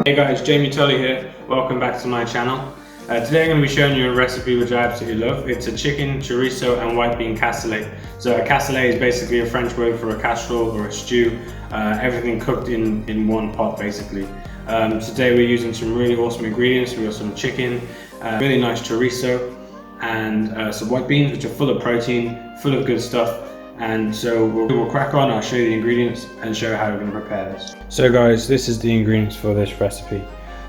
Hey guys, Jamie Tully here. Welcome back to my channel. Today I'm going to be showing you a recipe which I absolutely love. It's a chicken, chorizo and white bean cassoulet. So a cassoulet is basically a French word for a casserole or a stew. Everything cooked in one pot basically. Today we're using some really awesome ingredients. We've got some chicken, really nice chorizo and some white beans which are full of protein, full of good stuff. And so we'll crack on. I'll show you the ingredients and show you how we're going to prepare this. So guys, this is the ingredients for this recipe.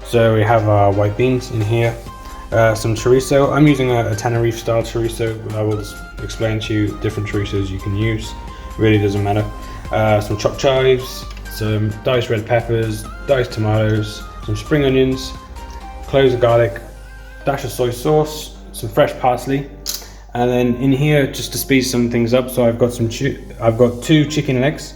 So we have our white beans in here, some chorizo. I'm using a Tenerife style chorizo. I will explain to you different chorizos you can use. It really doesn't matter. Some chopped chives, some diced red peppers, diced tomatoes, some spring onions, cloves of garlic, dash of soy sauce, some fresh parsley. And then in here, just to speed some things up, so I've got two chicken legs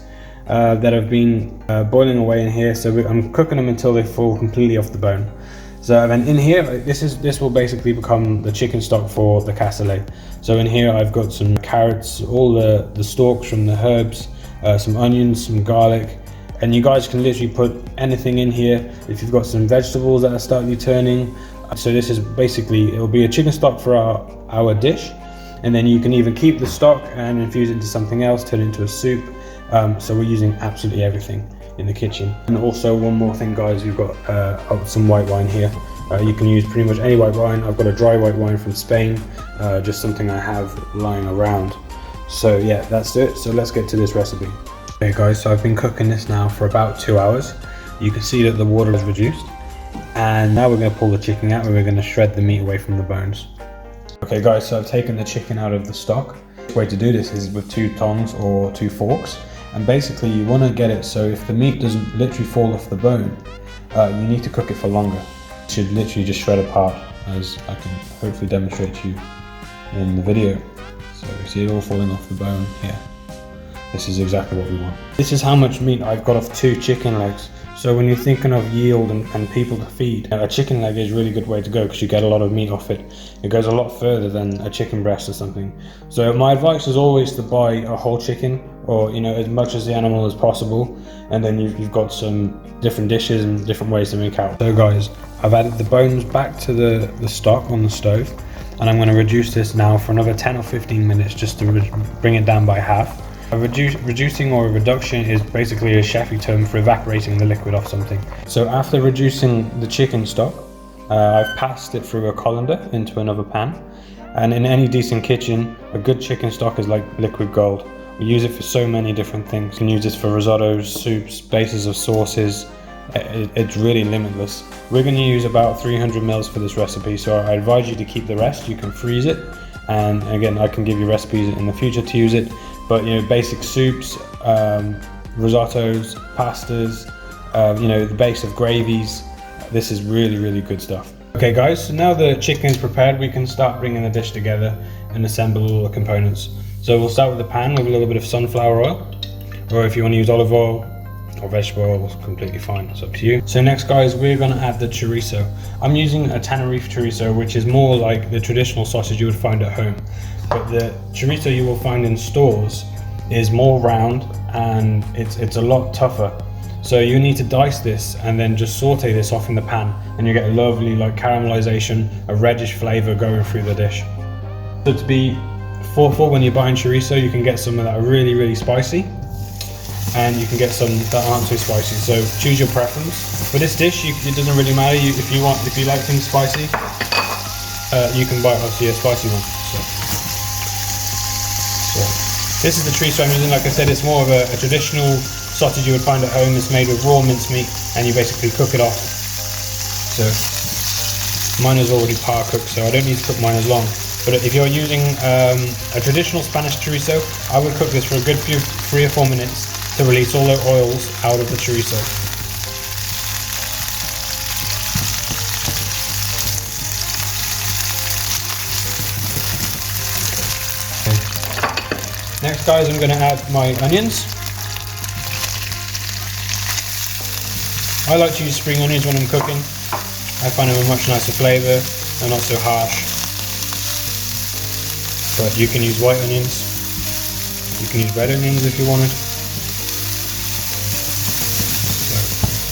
that have been boiling away in here. So I'm cooking them until they fall completely off the bone. So then in here, this will basically become the chicken stock for the cassoulet. So in here, I've got some carrots, all the stalks from the herbs, some onions, some garlic, and you guys can literally put anything in here. If you've got some vegetables that are slightly turning. So this is basically, it'll be a chicken stock for our dish. And then you can even keep the stock and infuse it into something else, turn it into a soup. So we're using absolutely everything in the kitchen. And also one more thing guys, we've got some white wine here. You can use pretty much any white wine. I've got a dry white wine from Spain, just something I have lying around. So yeah, that's it. So let's get to this recipe. Okay guys, so I've been cooking this now for about 2 hours. You can see that the water is reduced. And now we're going to pull the chicken out and we're going to shred the meat away from the bones. Okay guys, so I've taken the chicken out of the stock. The way to do this is with 2 tongs or 2 forks. And basically you want to get it so if the meat doesn't literally fall off the bone, you need to cook it for longer. It should literally just shred apart, as I can hopefully demonstrate to you in the video. So you see it all falling off the bone here. This is exactly what we want. This is how much meat I've got off 2 chicken legs. So when you're thinking of yield and people to feed, a chicken leg is a really good way to go because you get a lot of meat off it. It goes a lot further than a chicken breast or something. So my advice is always to buy a whole chicken, or as much as the animal as possible, and then you've got some different dishes and different ways to make out. So guys, I've added the bones back to the stock on the stove, and I'm going to reduce this now for another 10 or 15 minutes just to bring it down by half. Reducing or a reduction is basically a chefy term for evaporating the liquid off something. So after reducing the chicken stock, I've passed it through a colander into another pan. And in any decent kitchen, a good chicken stock is like liquid gold. We use it for so many different things. You can use this for risottos, soups, bases of sauces. It's really limitless. We're going to use about 300 ml for this recipe, so I advise you to keep the rest. You can freeze it. And again, I can give you recipes in the future to use it. But basic soups, risottos, pastas, the base of gravies. This is really, really good stuff. Okay guys, so now the chicken is prepared, we can start bringing the dish together and assemble all the components. So we'll start with the pan with a little bit of sunflower oil, or if you want to use olive oil or vegetable oil, it's completely fine, it's up to you. So next guys, we're going to add the chorizo. I'm using a Tenerife chorizo, which is more like the traditional sausage you would find at home. But the chorizo you will find in stores is more round and it's a lot tougher. So you need to dice this and then just saute this off in the pan, and you get a lovely caramelization, a reddish flavor going through the dish. So to be thoughtful when you're buying chorizo, you can get some that are really, really spicy, and you can get some that aren't too spicy. So choose your preference. For this dish, it doesn't really matter. If you like things spicy, you can buy obviously a spicy one. So this is the chorizo I'm using. Like I said, it's more of a traditional sausage you would find at home. It's made with raw mincemeat, and you basically cook it off. So mine is already par cooked, so I don't need to cook mine as long. But if you're using a traditional Spanish chorizo, I would cook this for a good 3 or 4 minutes to release all the oils out of the chorizo. Next guys, I'm going to add my onions. I like to use spring onions when I'm cooking. I find them a much nicer flavour, they're not so harsh. But you can use white onions, you can use red onions if you wanted.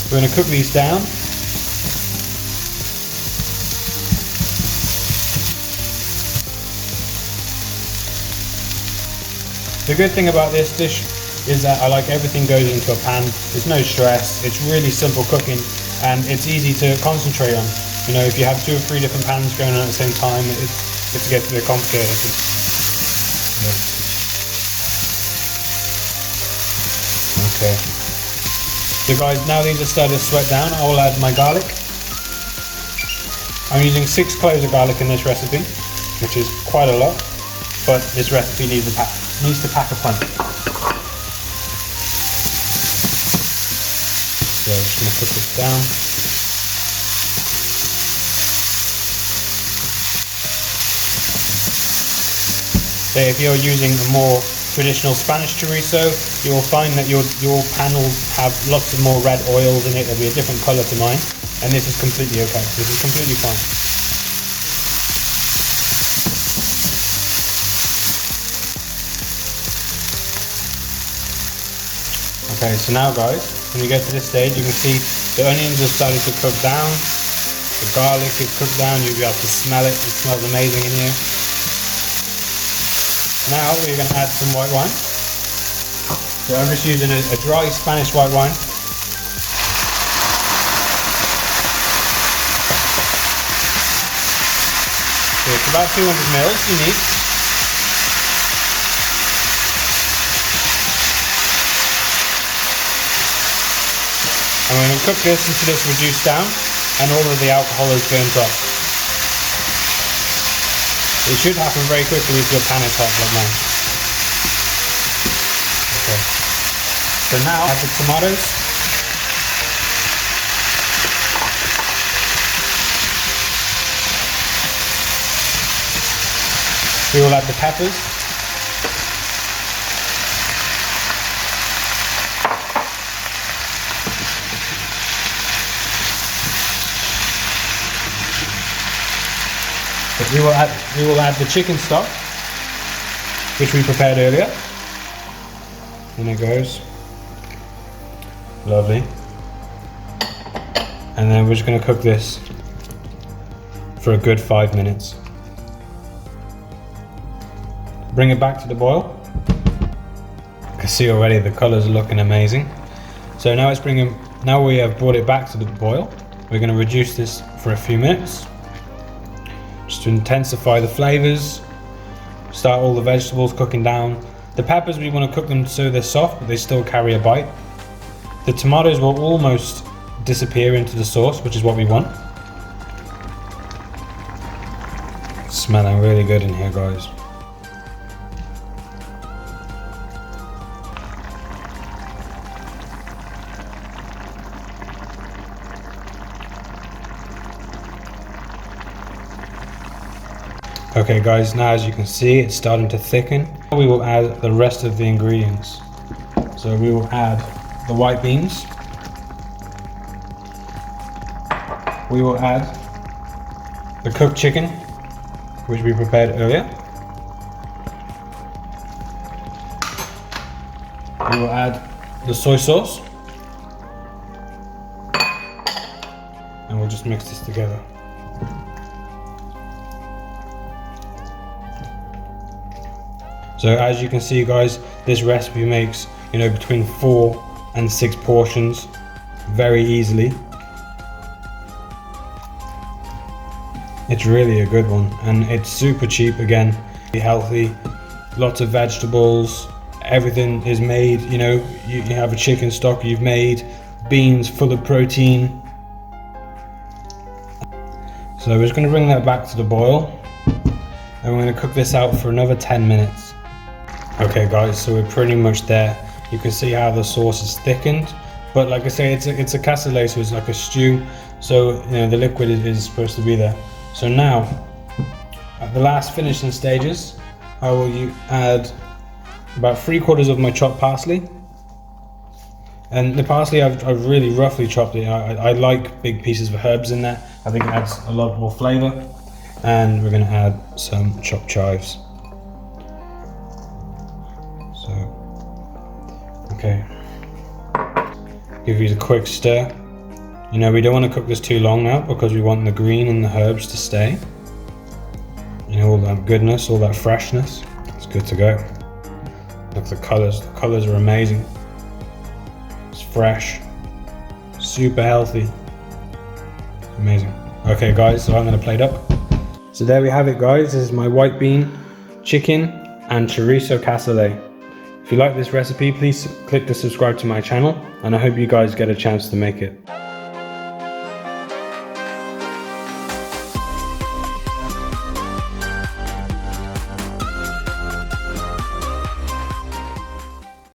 So we're going to cook these down The good thing about this dish is that I like everything goes into a pan. There's no stress. It's really simple cooking and it's easy to concentrate on. You know, if you have 2 or 3 different pans going on at the same time, it gets a bit complicated. Yeah. Okay. So guys, now these are starting to sweat down, I will add my garlic. I'm using 6 cloves of garlic in this recipe, which is quite a lot, but this recipe needs to pack a punch. So I'm just going to put this down. So if you're using a more traditional Spanish chorizo, you will find that your pan will have lots of more red oils in it. It'll be a different colour to mine, and this is completely okay. This is completely fine. Okay, so now guys, when you get to this stage, you can see the onions have started to cook down, the garlic is cooked down, you'll be able to smell it, it smells amazing in here. Now we're going to add some white wine. So I'm just using a dry Spanish white wine. So it's about 200 ml you need. And we're going to cook this until it's reduced down and all of the alcohol is burnt off. It should happen very quickly if your pan is hot like mine. Okay. So now add the tomatoes. We will add the peppers. We will add the chicken stock, which we prepared earlier. In it goes. Lovely. And then we're just going to cook this for a good 5 minutes. Bring it back to the boil. You can see already the colours are looking amazing. So now now we have brought it back to the boil. We're going to reduce this for a few minutes, just to intensify the flavours, start all the vegetables cooking down. The peppers, we want to cook them so they're soft, but they still carry a bite. The tomatoes will almost disappear into the sauce, which is what we want. It's smelling really good in here, guys. Okay guys, now as you can see, it's starting to thicken. We will add the rest of the ingredients. So we will add the white beans. We will add the cooked chicken, which we prepared earlier. We will add the soy sauce. And we'll just mix this together. So as you can see guys, this recipe makes, you know, between 4 and 6 portions very easily. It's really a good one and it's super cheap again, healthy, lots of vegetables, everything is made, you know, you have a chicken stock you've made, beans full of protein. So we're just going to bring that back to the boil and we're going to cook this out for another 10 minutes. Okay guys, so we're pretty much there. You can see how the sauce is thickened, but like I say, it's a cassoulet, so it's like a stew, so you know the liquid is supposed to be there. So now, at the last finishing stages, I will add about 3/4 of my chopped parsley. And the parsley I've really roughly chopped it. I like big pieces of herbs in there. I think it adds a lot more flavour. And we're going to add some chopped chives. Okay, give these a quick stir. You know, we don't want to cook this too long now because we want the green and the herbs to stay. You know, all that goodness, all that freshness. It's good to go. Look at the colors are amazing. It's fresh, super healthy, amazing. Okay guys, so I'm gonna plate up. So there we have it guys, this is my white bean chicken and chorizo cassoulet. If you like this recipe, please click to subscribe to my channel, and I hope you guys get a chance to make it.